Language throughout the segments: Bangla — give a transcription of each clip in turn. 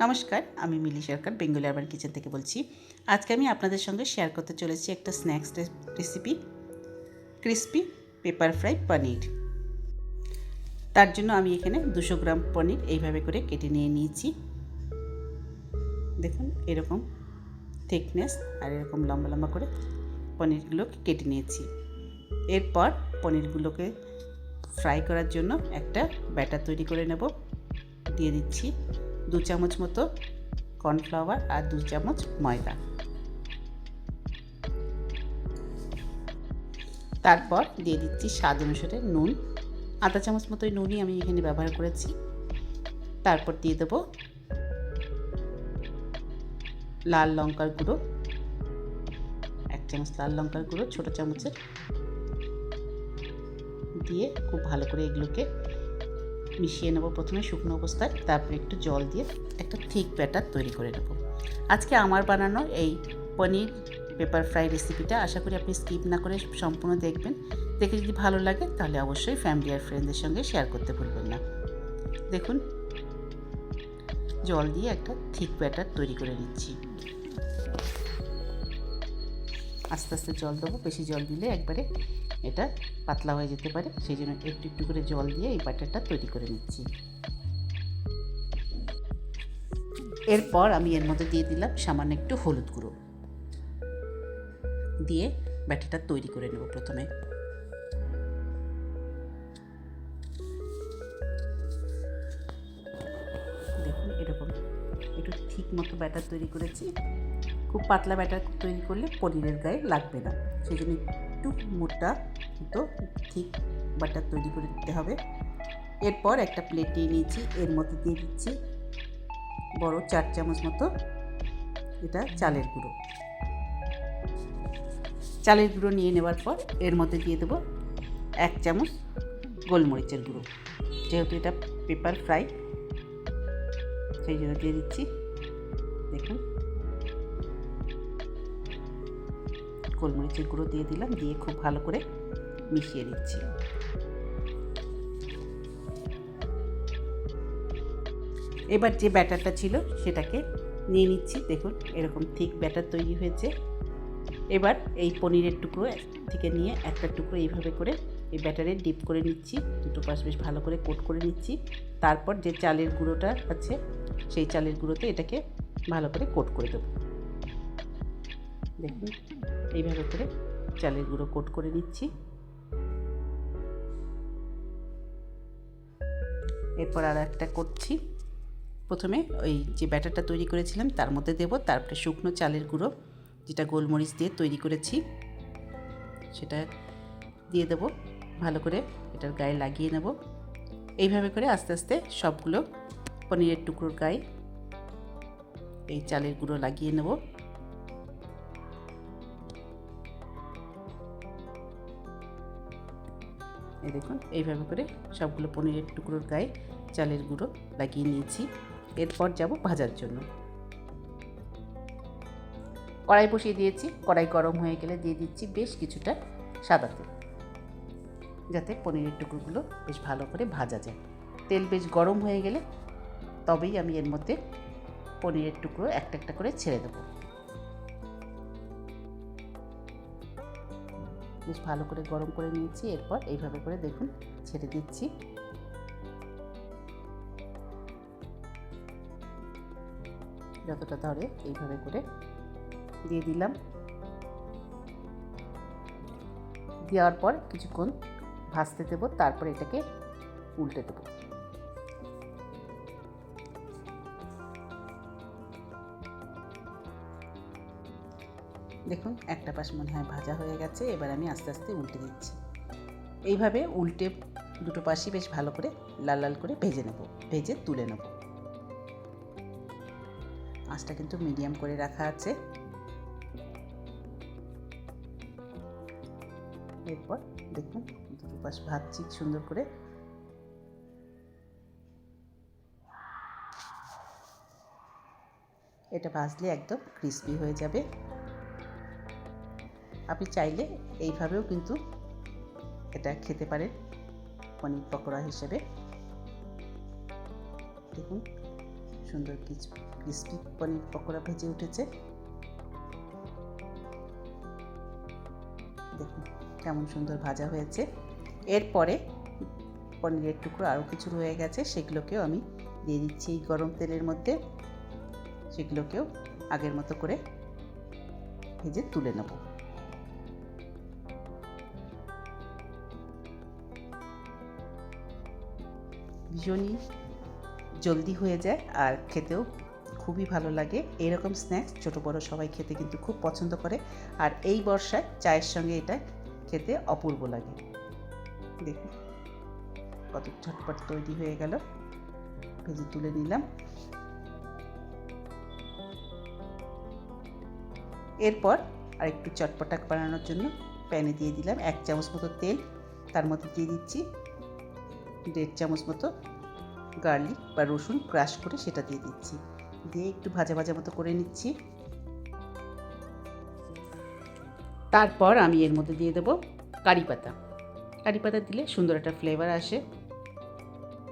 নমস্কার, আমি মিলি সরকার বেঙ্গলি আরবান কিচেন থেকে বলছি। আজকে আমি আপনাদের সঙ্গে শেয়ার করতে চলেছি একটা snacks recipe, crispy pepper fry paneer. তার জন্য আমি এখানে 200 গ্রাম পনির এইভাবে করে কেটে নিয়ে নিয়েছি। দেখুন, এরকম থিকনেস আর এরকম লম্বা লম্বা করে পনিরগুলোকে কেটে নিয়েছি। এরপর পনিরগুলোকে ফ্রাই করার জন্য একটা ব্যাটার তৈরি করে নেব। দিয়ে দিচ্ছি 2 চামচ মতো কর্নফ্লাওয়ার আর 2 চামচ ময়দা। তারপর দিয়ে দিচ্ছি স্বাদ অনুসারে নুন, আধা চামচ মতো নুনই আমি এখানে ব্যবহার করেছি। তারপর দিয়ে দেবো লাল লঙ্কার গুঁড়ো, 1 চামচ লাল লঙ্কার গুঁড়ো ছোটো চামচের, দিয়ে খুব ভালো করে এগুলোকে মিশিয়ে নেব প্রথমে শুকনো অবস্থায়। তারপর একটু জল দিয়ে একটা থিক ব্যাটার তৈরি করে নেব। আজকে আমার বানানো এই পনির পেপার ফ্রাই রেসিপিটা আশা করি আপনি স্কিপ না করে সম্পূর্ণ দেখবেন। দেখে যদি ভালো লাগে তাহলে অবশ্যই ফ্যামিলি আর ফ্রেন্ডদের সঙ্গে শেয়ার করতে ভুলবেন না। দেখুন, জল দিয়ে একটা থিক ব্যাটার তৈরি করে নিচ্ছি। আস্তে আস্তে জল দেবো, বেশি জল দিলে একবারে এটা পাতলা হয়ে যেতে পারে, সেই জন্য একটু একটু করে জল দিয়ে এই ব্যাটারটা তৈরি করে নিচ্ছি। এরপর আমি এর মধ্যে দিয়ে দিলাম সামান্য একটু হলুদ গুঁড়ো, দিয়ে ব্যাটারটা তৈরি করে নেব। প্রথমে দেখুন, এরকম একটু ঠিক মতো ব্যাটার তৈরি করেছি। খুব পাতলা ব্যাটার তৈরি করলে পনিরের গায়ে লাগবে না, সেই জন্য একটু মোটা মতো ঠিক ব্যাটার তৈরি করে দিতে হবে। এরপর একটা প্লেট নিয়ে নিয়েছি, এর মধ্যে দিয়ে দিচ্ছি বড় 4 চামচ মতো এটা চালের গুঁড়ো। চালের গুঁড়ো নিয়ে নেওয়ার পর এর মধ্যে দিয়ে দেবো 1 চামচ গোলমরিচের গুঁড়ো। যেহেতু এটা পেপার ফ্রাই সেই জন্য দিয়ে দিচ্ছি। দেখুন, গোলমরিচের গুঁড়ো দিয়ে দিলাম, দিয়ে খুব ভালো করে মিশিয়ে দিচ্ছি। এবার যে ব্যাটারটা ছিল সেটাকে নিয়ে নিচ্ছি। দেখুন, এরকম ঠিক ব্যাটার তৈরি হয়েছে। এবার এই পনিরের টুকরো থেকে নিয়ে একটা টুকরো এইভাবে করে এই ব্যাটারে ডিপ করে নিচ্ছি, দুটো পাশ বেশ ভালো করে কোট করে নিচ্ছি। তারপর যে চালের গুঁড়োটা আছে সেই চালের গুঁড়োতে এটাকে ভালো করে কোট করে দেবো। দেখুন, এইভাবে করে চালের গুঁড়ো কোট করে নিচ্ছি। এরপর আর একটা করছি। প্রথমে ওই যে ব্যাটারটা তৈরি করেছিলাম তার মধ্যে দেবো, তারপরে শুকনো চালের গুঁড়ো যেটা গোলমরিচ দিয়ে তৈরি করেছি সেটা দিয়ে দেবো। ভালো করে এটার গায়ে লাগিয়ে নেব। এইভাবে করে আস্তে আস্তে সবগুলো পনিরের টুকরোর গায়ে এই চালের গুঁড়ো লাগিয়ে নেব। এই দেখুন, এইভাবে করে সবগুলো পনিরের টুকরোর গায়ে চালের গুঁড়ো লাগিয়ে নিয়েছি। এরপর যাব ভাজার জন্য। কড়াই বসিয়ে দিয়েছি, কড়াই গরম হয়ে গেলে দিয়ে দিচ্ছি বেশ কিছুটা সাদা তেল, যাতে পনিরের টুকরোগুলো বেশ ভালো করে ভাজা যায়। তেল বেশ গরম হয়ে গেলে তবেই আমি এর মধ্যে পনিরের টুকরো একটা একটা করে ছেড়ে দেবো। বেশ ভালো করে গরম করে নিয়েছি। এরপর এইভাবে করে দেখুন ছেড়ে দিচ্ছি। যতটা ধরে এইভাবে করে দিয়ে দিলাম। দেওয়ার পর কিছুক্ষণ ভাজতে দেবো, তারপর এটাকে উল্টে দেবো। দেখুন, একটা পাশ মনে হয় ভাজা হয়ে গেছে। এবার আমি আস্তে আস্তে উল্টে দিচ্ছি। এইভাবে উল্টে দুটো পাশই বেশ ভালো করে লাল লাল করে ভেজে তুলে নেব। আঁচটা কিন্তু মিডিয়াম করে রাখা আছে। এরপর দেখুন দুটো পাশ ভাজছি সুন্দর করে। এটা ভাজলে একদম ক্রিস্পি হয়ে যাবে। আপনি চাইলে এইভাবেও কিন্তু এটা খেতে পারেন পনির পকোড়া হিসেবে। দেখুন সুন্দর ক্রিস্পি পনির পকোড়া ভেজে উঠেছে। দেখুন কেমন সুন্দর ভাজা হয়েছে। এরপরে পনিরের টুকরো আরও কিছু রয়ে গেছে, সেগুলোকেও আমি দিয়ে দিচ্ছি এই গরম তেলের মধ্যে। সেগুলোকেও আগের মতো করে ভেজে তুলে নেব। ভীষণই জলদি হয়ে যায় আর খেতেও খুবই ভালো লাগে। এরকম স্ন্যাক্স ছোটো বড়ো সবাই খেতে কিন্তু খুব পছন্দ করে, আর এই বর্ষায় চায়ের সঙ্গে এটা খেতে অপূর্ব লাগে। দেখুন কত ঝটপট তৈরি হয়ে গেল। ভেজে তুলে নিলাম। এরপর আরেকটু চটপটা বানানোর জন্য প্যানে দিয়ে দিলাম 1 চামচ মতো তেল। তার মধ্যে দিয়ে দিচ্ছি 1.5 চামচ মতো গার্লিক বা রসুন ক্রাশ করে সেটা দিয়ে দিচ্ছি। দিয়ে একটু ভাজা ভাজা মতো করে নিচ্ছি। তারপর আমি এর মধ্যে দিয়ে দেবো কারি পাতা। কারি পাতা দিলে সুন্দর একটা ফ্লেভার আসে।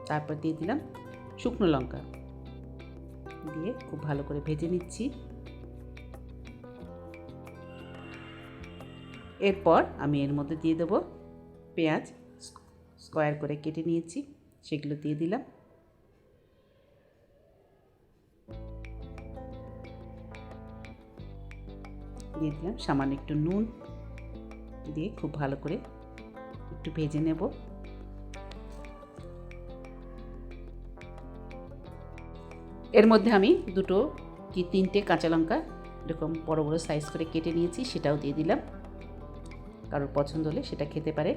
তারপর দিয়ে দিলাম শুকনো লঙ্কা, দিয়ে খুব ভালো করে ভেজে নিচ্ছি। এরপর আমি এর মধ্যে দিয়ে দেবো পেঁয়াজ স্কোয়ার করে কেটে নিয়েছি, সেগুলো দিয়ে দিলাম। দিয়ে দিলাম সামান্য একটু নুন, দিয়ে খুব ভালো করে একটু ভেজে নেব। এর মধ্যে আমি 2 কি 3টে কাঁচা লঙ্কা এরকম বড় বড় সাইজ করে কেটে নিয়েছি, সেটাও দিয়ে দিলাম। কারোর পছন্দ হলে সেটা খেতে পারে।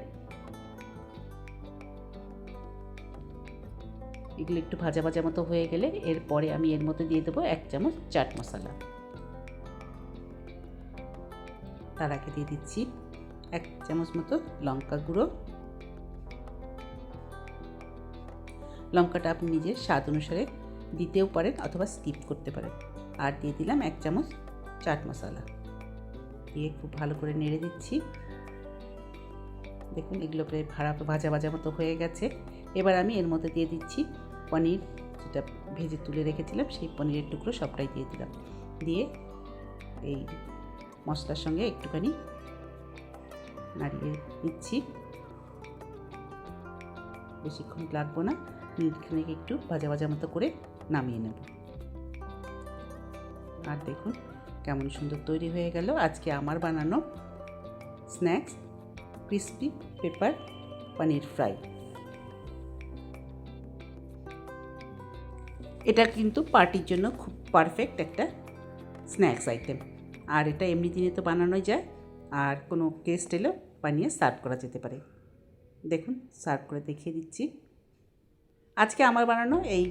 এগুলো একটু ভাজা ভাজা মতো হয়ে গেলে এরপরে আমি এর মধ্যে দিয়ে দেবো 1 চামচ চাট মশলা। তার আগে দিয়ে দিচ্ছি 1 চামচ মতো লঙ্কা গুঁড়ো। লঙ্কাটা আপনি নিজের স্বাদ অনুসারে দিতেও পারেন অথবা স্কিপ করতে পারেন। আর দিয়ে দিলাম 1 চামচ চাট মশলা, দিয়ে খুব ভালো করে নেড়ে দিচ্ছি। দেখুন এগুলো প্রায় ভাজা ভাজা মতো হয়ে গেছে। এবার আমি এর মধ্যে দিয়ে দিচ্ছি পনির, যেটা ভেজে তুলে রেখেছিলাম সেই পনিরের টুকরো সবটাই দিয়ে দিলাম। দিয়ে এই মশলার সঙ্গে একটুখানি নাড়িয়ে নিচ্ছি। বেশিক্ষণ লাগবো না, মিনিটখানেক একটু ভাজা ভাজা মতো করে নামিয়ে নেব। আর দেখুন কেমন সুন্দর তৈরি হয়ে গেল আজকে আমার বানানো স্ন্যাক্স ক্রিস্পি পেপার পনির ফ্রাই। এটা কিন্তু পার্টির জন্য খুব পারফেক্ট একটা স্ন্যাক্স আইটেম। আর এটা এমনি দিনে তো বানানোই যায়, আর কোনো গেস্ট এলেও বানিয়ে সার্ভ করা যেতে পারে। দেখুন সার্ভ করে দেখিয়ে দিচ্ছি। আজকে আমার বানানো এই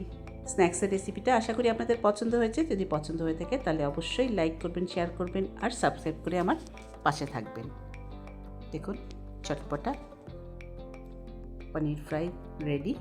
স্ন্যাক্সের রেসিপিটা আশা করি আপনাদের পছন্দ হয়েছে। যদি পছন্দ হয়ে থাকে তাহলে অবশ্যই লাইক করবেন, শেয়ার করবেন আর সাবস্ক্রাইব করে আমার পাশে থাকবেন। দেখুন চটপটা পনির ফ্রাই রেডি।